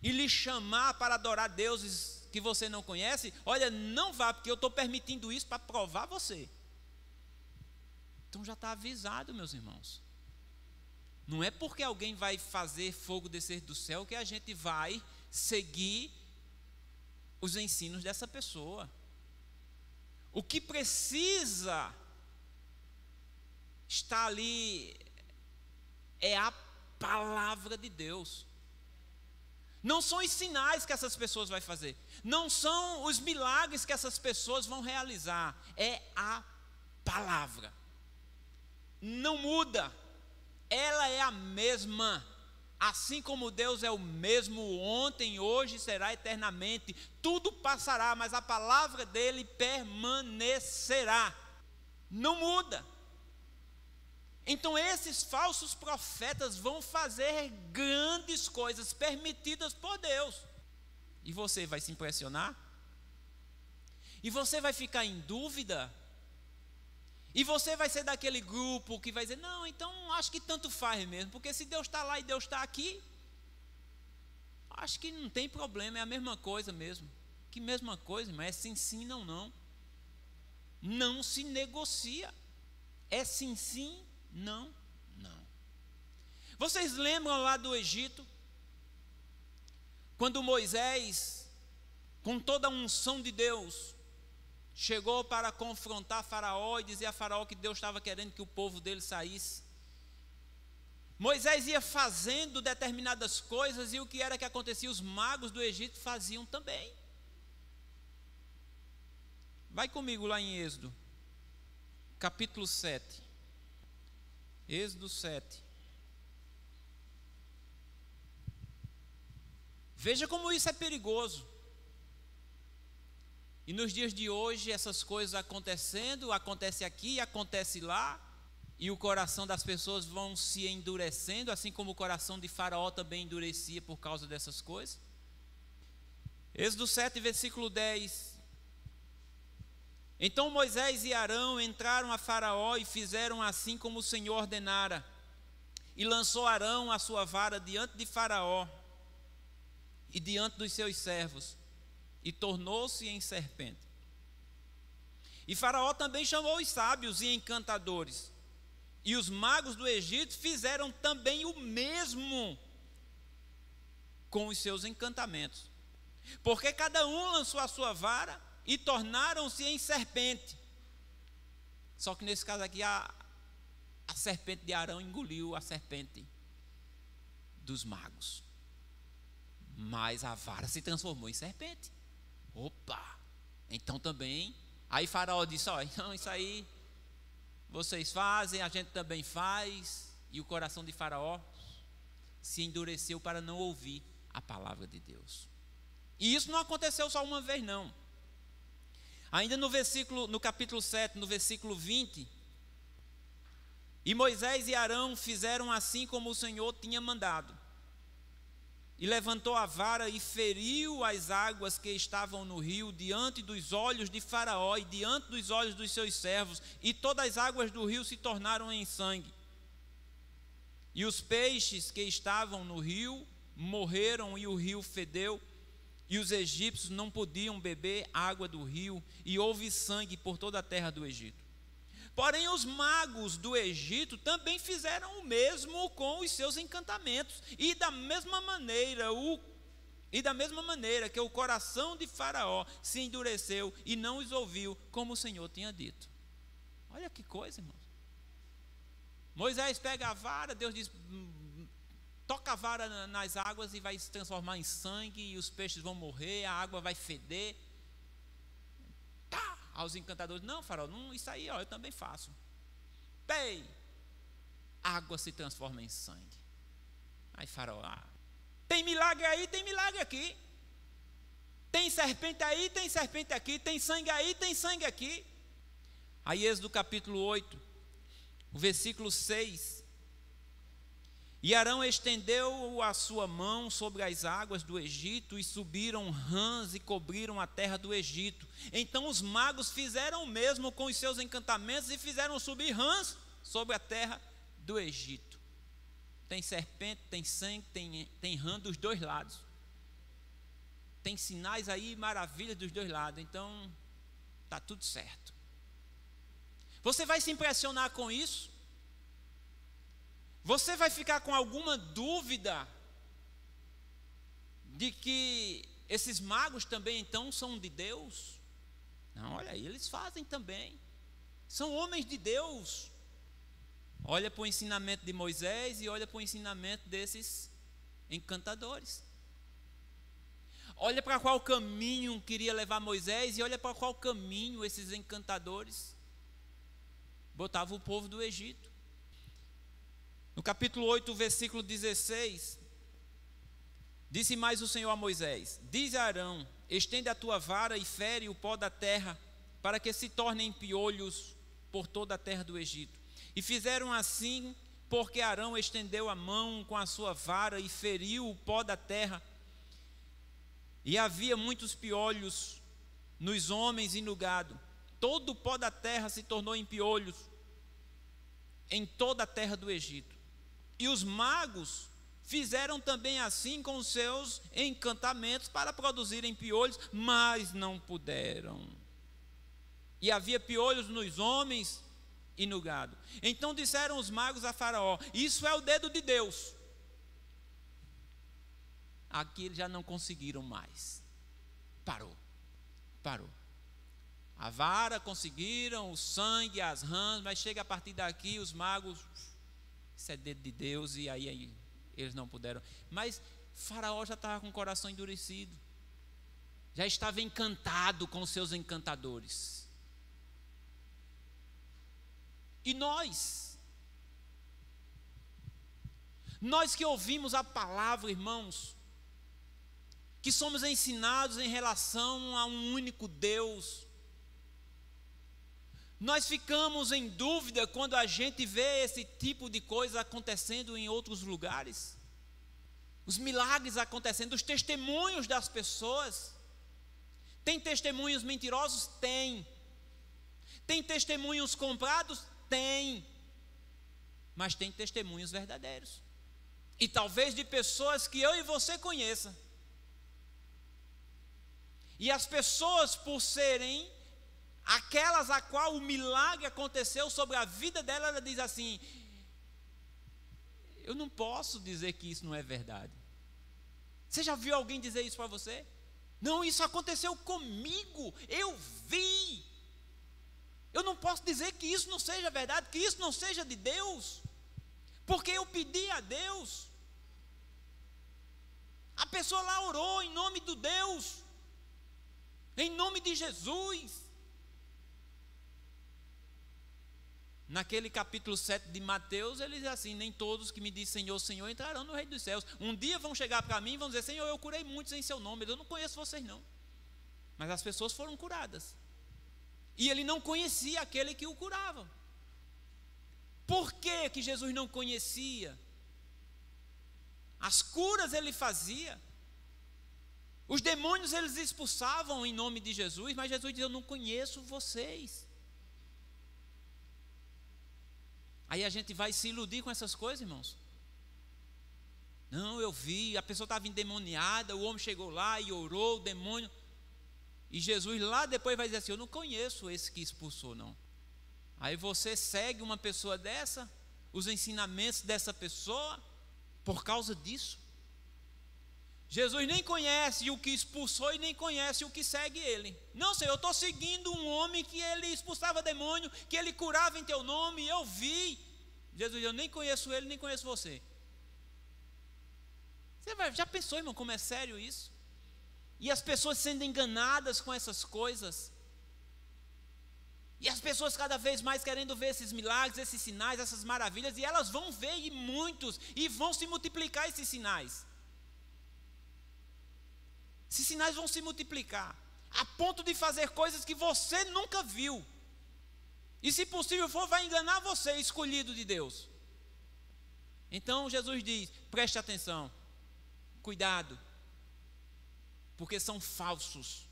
e lhe chamar para adorar deuses que você não conhece, olha, não vá, porque eu estou permitindo isso para provar você. Então já está avisado, meus irmãos. Não é porque alguém vai fazer fogo descer do céu que a gente vai seguir os ensinos dessa pessoa. O que precisa estar ali é a palavra de Deus. Não são os sinais que essas pessoas vão fazer, não são os milagres que essas pessoas vão realizar, é a palavra. Não muda, ela é a mesma. Assim como Deus é o mesmo ontem, hoje, será eternamente. Tudo passará, mas a palavra dele permanecerá. Não muda. Então esses falsos profetas vão fazer grandes coisas permitidas por Deus. E você vai se impressionar? E você vai ficar em dúvida? E você vai ser daquele grupo que vai dizer: não, então acho que tanto faz mesmo, porque se Deus está lá e Deus está aqui, acho que não tem problema, é a mesma coisa mesmo. Que mesma coisa, mas é sim, sim, não, não. Não se negocia. É sim, sim, não, não. Vocês lembram lá do Egito? Quando Moisés, com toda a unção de Deus, chegou para confrontar Faraó e dizer a Faraó que Deus estava querendo que o povo dele saísse. Moisés ia fazendo determinadas coisas, e o que era que acontecia? Os magos do Egito faziam também. Vai comigo lá em Êxodo, capítulo 7. Êxodo 7. Veja como isso é perigoso. E nos dias de hoje, essas coisas acontecendo, acontece aqui, acontece lá, e o coração das pessoas vão se endurecendo, assim como o coração de Faraó também endurecia por causa dessas coisas. Êxodo 7, versículo 10. Então Moisés e Arão entraram a Faraó e fizeram assim como o Senhor ordenara. E lançou Arão a sua vara diante de Faraó e diante dos seus servos, e tornou-se em serpente. E Faraó também chamou os sábios e encantadores, e os magos do Egito fizeram também o mesmo com os seus encantamentos, porque cada um lançou a sua vara e tornaram-se em serpente. Só que nesse caso aqui a serpente de Arão engoliu a serpente dos magos, mas a vara se transformou em serpente. Opa, então também. Aí Faraó disse: ó, então isso aí vocês fazem, a gente também faz. E o coração de Faraó se endureceu para não ouvir a palavra de Deus. E isso não aconteceu só uma vez, não. Ainda no capítulo 7, no versículo 20, E Moisés e Arão fizeram assim como o Senhor tinha mandado. E levantou a vara e feriu as águas que estavam no rio diante dos olhos de Faraó e diante dos olhos dos seus servos, e todas as águas do rio se tornaram em sangue. E os peixes que estavam no rio morreram e o rio fedeu, e os egípcios não podiam beber água do rio, e houve sangue por toda a terra do Egito. Porém, os magos do Egito também fizeram o mesmo com os seus encantamentos, e da mesma maneira que o coração de Faraó se endureceu e não os ouviu, como o Senhor tinha dito. Olha que coisa, irmãos. Moisés pega a vara, Deus diz: toca a vara nas águas e vai se transformar em sangue, e os peixes vão morrer, a água vai feder. Tá! Aos encantadores: não, Faraó, não, isso aí ó, eu também faço. Pei! A água se transforma em sangue. Aí Faraó: tem milagre aí, tem milagre aqui. Tem serpente aí, tem serpente aqui. Tem sangue aí, tem sangue aqui. Aí Êxodo capítulo 8, o versículo 6. E Arão estendeu a sua mão sobre as águas do Egito, e subiram rãs e cobriram a terra do Egito. Então os magos fizeram o mesmo com os seus encantamentos e fizeram subir rãs sobre a terra do Egito. Tem serpente, tem sangue, tem rã dos dois lados. Tem sinais aí, maravilhas dos dois lados. Então está tudo certo. Você vai se impressionar com isso? Você vai ficar com alguma dúvida de que esses magos também então são de Deus? Não, olha aí, eles fazem também. São homens de Deus. Olha para o ensinamento de Moisés e olha para o ensinamento desses encantadores. Olha para qual caminho queria levar Moisés e olha para qual caminho esses encantadores botavam o povo do Egito. No capítulo 8, versículo 16, disse mais o Senhor a Moisés: diz a Arão: estende a tua vara e fere o pó da terra, para que se tornem piolhos por toda a terra do Egito. E fizeram assim, porque Arão estendeu a mão com a sua vara e feriu o pó da terra. E havia muitos piolhos nos homens e no gado. Todo o pó da terra se tornou em piolhos em toda a terra do Egito. E os magos fizeram também assim com os seus encantamentos para produzirem piolhos, mas não puderam. E havia piolhos nos homens e no gado. Então disseram os magos a Faraó: isso é o dedo de Deus. Aqui eles já não conseguiram mais. Parou. A vara conseguiram, o sangue, as rãs, mas chega a partir daqui os magos: isso é dedo de Deus, e aí eles não puderam. Mas Faraó já estava com o coração endurecido, já estava encantado com os seus encantadores. E nós que ouvimos a palavra, irmãos, que somos ensinados em relação a um único Deus, nós ficamos em dúvida quando a gente vê esse tipo de coisa acontecendo em outros lugares. Os milagres acontecendo, os testemunhos das pessoas. Tem testemunhos mentirosos? Tem. Tem testemunhos comprados? Tem. Mas tem testemunhos verdadeiros. E talvez de pessoas que eu e você conheça. E as pessoas, por serem aquelas a qual o milagre aconteceu sobre a vida dela, ela diz assim: eu não posso dizer que isso não é verdade. Você já viu alguém dizer isso para você? Não, isso aconteceu comigo, eu vi. Eu não posso dizer que isso não seja verdade, que isso não seja de Deus, porque eu pedi a Deus. A pessoa lá orou em nome do Deus, em nome de Jesus. Naquele capítulo 7 de Mateus, ele diz assim: nem todos que me dizem Senhor, Senhor entrarão no reino dos céus. Um dia vão chegar para mim e vão dizer: Senhor, eu curei muitos em seu nome. Eu não conheço vocês não. Mas as pessoas foram curadas. E ele não conhecia aquele que o curava. Por que Jesus não conhecia? As curas ele fazia. Os demônios eles expulsavam em nome de Jesus, mas Jesus diz: eu não conheço vocês. Aí a gente vai se iludir com essas coisas, irmãos. Não, eu vi, a pessoa estava endemoniada, o homem chegou lá e orou, o demônio. E Jesus lá depois vai dizer assim: eu não conheço esse que expulsou, não. Aí você segue uma pessoa dessa, os ensinamentos dessa pessoa, por causa disso. Jesus nem conhece o que expulsou e nem conhece o que segue ele. Não, Senhor, eu estou seguindo um homem que ele expulsava demônio, que ele curava em teu nome, eu vi. Jesus, eu nem conheço ele, nem conheço você. Já pensou, irmão, como é sério isso? E as pessoas sendo enganadas com essas coisas. E as pessoas cada vez mais querendo ver esses milagres, esses sinais, essas maravilhas, e elas vão ver, e muitos, e vão se multiplicar esses sinais. Esses sinais vão se multiplicar, a ponto de fazer coisas que você nunca viu. E se possível for, vai enganar você, escolhido de Deus. Então Jesus diz: preste atenção, cuidado, porque são falsos,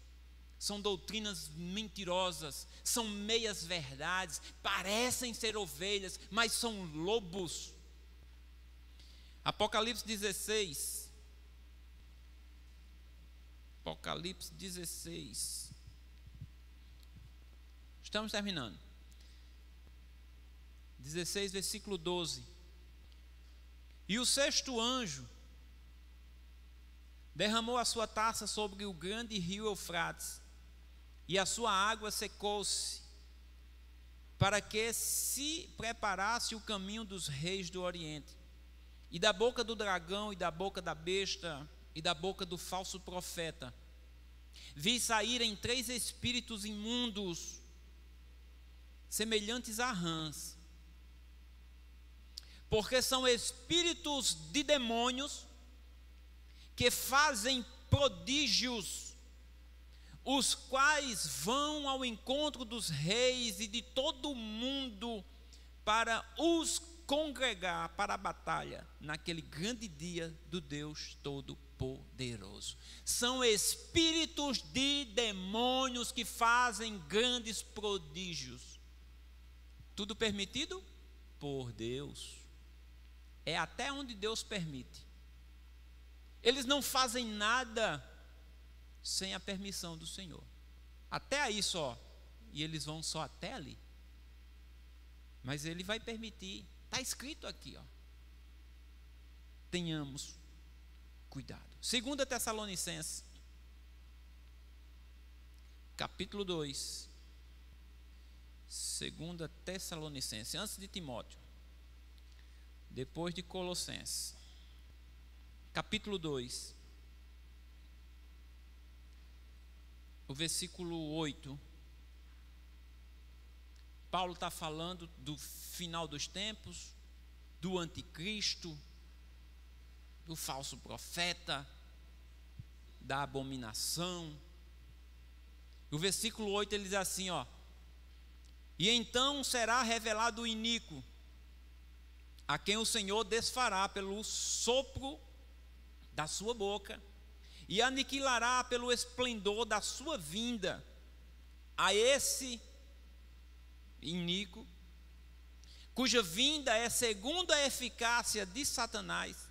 são doutrinas mentirosas, são meias verdades, parecem ser ovelhas, mas são lobos. Apocalipse 16. Apocalipse 16. Estamos terminando. 16, versículo 12. E o sexto anjo derramou a sua taça sobre o grande rio Eufrates, e a sua água secou-se, para que se preparasse o caminho dos reis do Oriente. E da boca do dragão, e da boca da besta, e da boca do falso profeta, vi saírem 3 espíritos imundos, semelhantes a rãs, porque são espíritos de demônios, que fazem prodígios, os quais vão ao encontro dos reis e de todo o mundo, para os congregar para a batalha, naquele grande dia do Deus Todo-Poderoso. São espíritos de demônios que fazem grandes prodígios. Tudo permitido por Deus. É até onde Deus permite. Eles não fazem nada sem a permissão do Senhor. Até aí só. E eles vão só até ali. Mas Ele vai permitir. Está escrito aqui, ó. Tenhamos cuidado. 2 Tessalonicenses, capítulo 2. 2 Tessalonicenses, antes de Timóteo, depois de Colossenses. Capítulo 2, o versículo 8. Paulo está falando do final dos tempos, do anticristo, do falso profeta, da abominação. O versículo 8 ele diz assim, ó: e então será revelado o iníquo, a quem o Senhor desfará pelo sopro da sua boca, e aniquilará pelo esplendor da sua vinda. A esse iníquo, cuja vinda é segundo a eficácia de Satanás,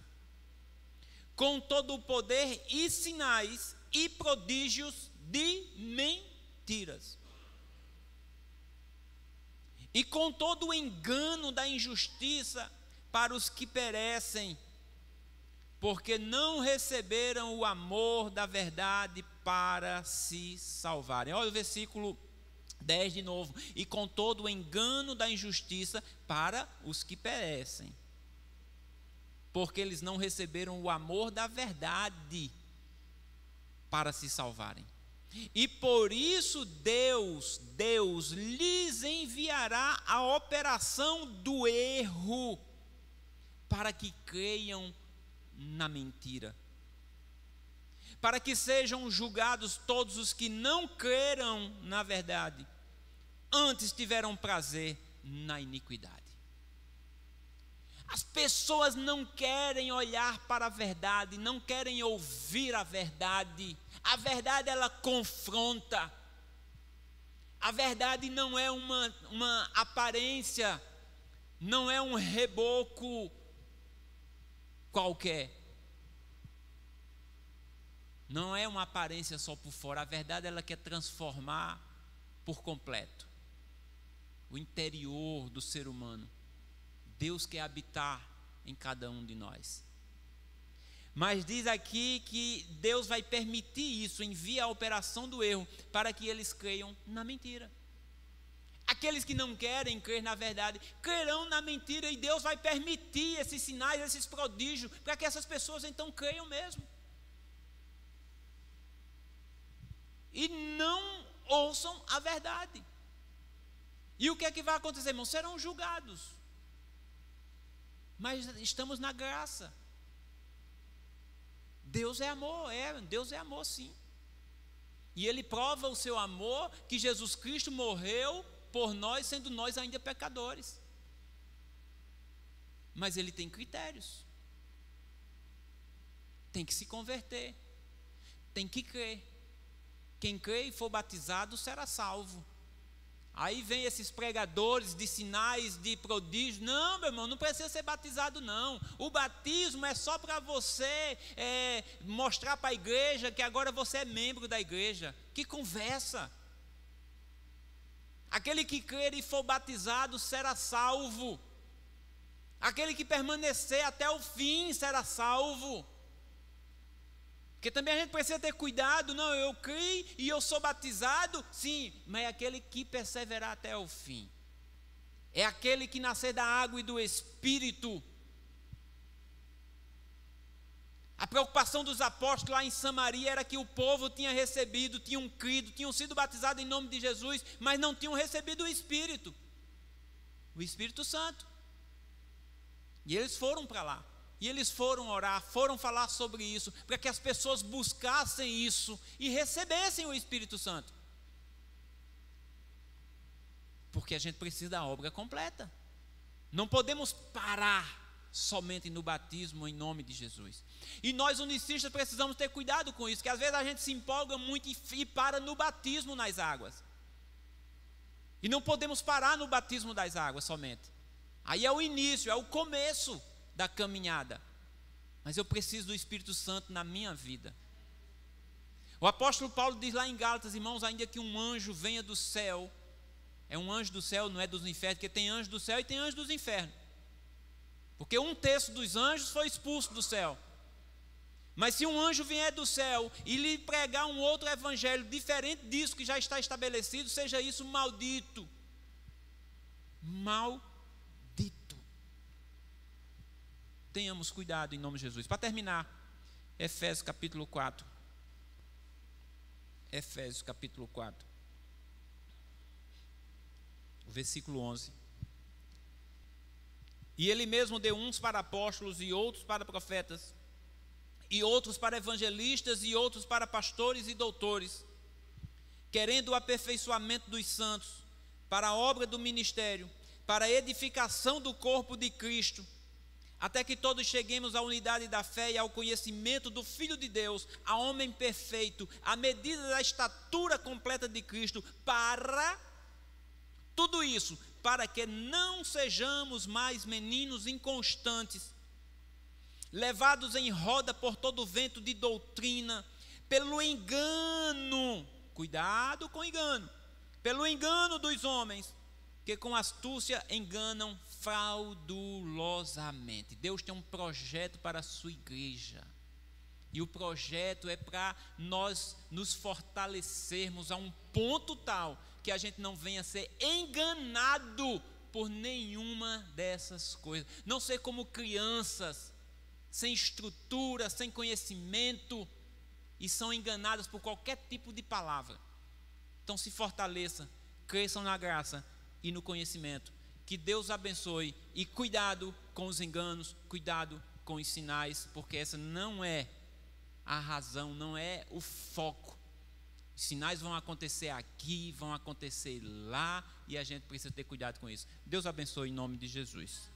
com todo o poder e sinais e prodígios de mentiras, e com todo o engano da injustiça para os que perecem, porque não receberam o amor da verdade para se salvarem. Olha o versículo 10 de novo. E com todo o engano da injustiça para os que perecem, porque eles não receberam o amor da verdade para se salvarem. E por isso Deus lhes enviará a operação do erro, para que creiam na mentira, para que sejam julgados todos os que não creram na verdade, antes tiveram prazer na iniquidade. As pessoas não querem olhar para a verdade, não querem ouvir a verdade. A verdade, ela confronta. A verdade não é uma aparência, não é um reboco qualquer. Não é uma aparência só por fora. A verdade, ela quer transformar por completo o interior do ser humano. Deus quer habitar em cada um de nós. Mas diz aqui que Deus vai permitir isso, envia a operação do erro, para que eles creiam na mentira. Aqueles que não querem crer na verdade, crerão na mentira, e Deus vai permitir esses sinais, esses prodígios, para que essas pessoas então creiam mesmo. E não ouçam a verdade. E o que é que vai acontecer, irmãos? Serão julgados. Mas estamos na graça. Deus é amor, Deus é amor, sim. E Ele prova o seu amor, que Jesus Cristo morreu por nós, sendo nós ainda pecadores. Mas Ele tem critérios. Tem que se converter, tem que crer. Quem crê e for batizado será salvo. Aí vem esses pregadores de sinais, de prodígios. Não, meu irmão, não precisa ser batizado não. O batismo é só para você mostrar para a igreja que agora você é membro da igreja. Que conversa! Aquele que crer e for batizado será salvo. Aquele que permanecer até o fim será salvo. Porque também a gente precisa ter cuidado. Não, eu creio e eu sou batizado, sim, mas é aquele que perseverar até o fim. É aquele que nascer da água e do Espírito. A preocupação dos apóstolos lá em Samaria era que o povo tinha recebido, tinham crido, tinham sido batizados em nome de Jesus, mas não tinham recebido o Espírito Santo. E eles foram para lá. E eles foram orar, foram falar sobre isso, para que as pessoas buscassem isso e recebessem o Espírito Santo. Porque a gente precisa da obra completa. Não podemos parar somente no batismo em nome de Jesus. E nós unicistas precisamos ter cuidado com isso, que às vezes a gente se empolga muito e para no batismo nas águas. E não podemos parar no batismo das águas somente. Aí é o início, é o começo da caminhada. Mas eu preciso do Espírito Santo na minha vida. O apóstolo Paulo diz lá em Gálatas, irmãos, ainda que um anjo venha do céu, é um anjo do céu, não é dos infernos, porque tem anjo do céu e tem anjo dos infernos. Porque 1/3 dos anjos foi expulso do céu. Mas se um anjo vier do céu e lhe pregar um outro evangelho diferente disso que já está estabelecido, seja isso maldito. Maldito. Tenhamos cuidado em nome de Jesus. Para terminar, Efésios capítulo 4. Efésios capítulo 4. Versículo 11. E ele mesmo deu uns para apóstolos, e outros para profetas, e outros para evangelistas, e outros para pastores e doutores, querendo o aperfeiçoamento dos santos, para a obra do ministério, para a edificação do corpo de Cristo, até que todos cheguemos à unidade da fé e ao conhecimento do Filho de Deus, a homem perfeito, à medida da estatura completa de Cristo, para tudo isso, para que não sejamos mais meninos inconstantes, levados em roda por todo vento de doutrina, pelo engano, cuidado com o engano, pelo engano dos homens, que com astúcia enganam fraudulosamente. Deus tem um projeto para a sua igreja, e o projeto é para nós nos fortalecermos a um ponto tal que a gente não venha a ser enganado por nenhuma dessas coisas, não ser como crianças, sem estrutura, sem conhecimento, e são enganadas por qualquer tipo de palavra. Então se fortaleça, cresçam na graça e no conhecimento. Que Deus abençoe, e cuidado com os enganos, cuidado com os sinais, porque essa não é a razão, não é o foco. Os sinais vão acontecer aqui, vão acontecer lá, e a gente precisa ter cuidado com isso. Deus abençoe em nome de Jesus.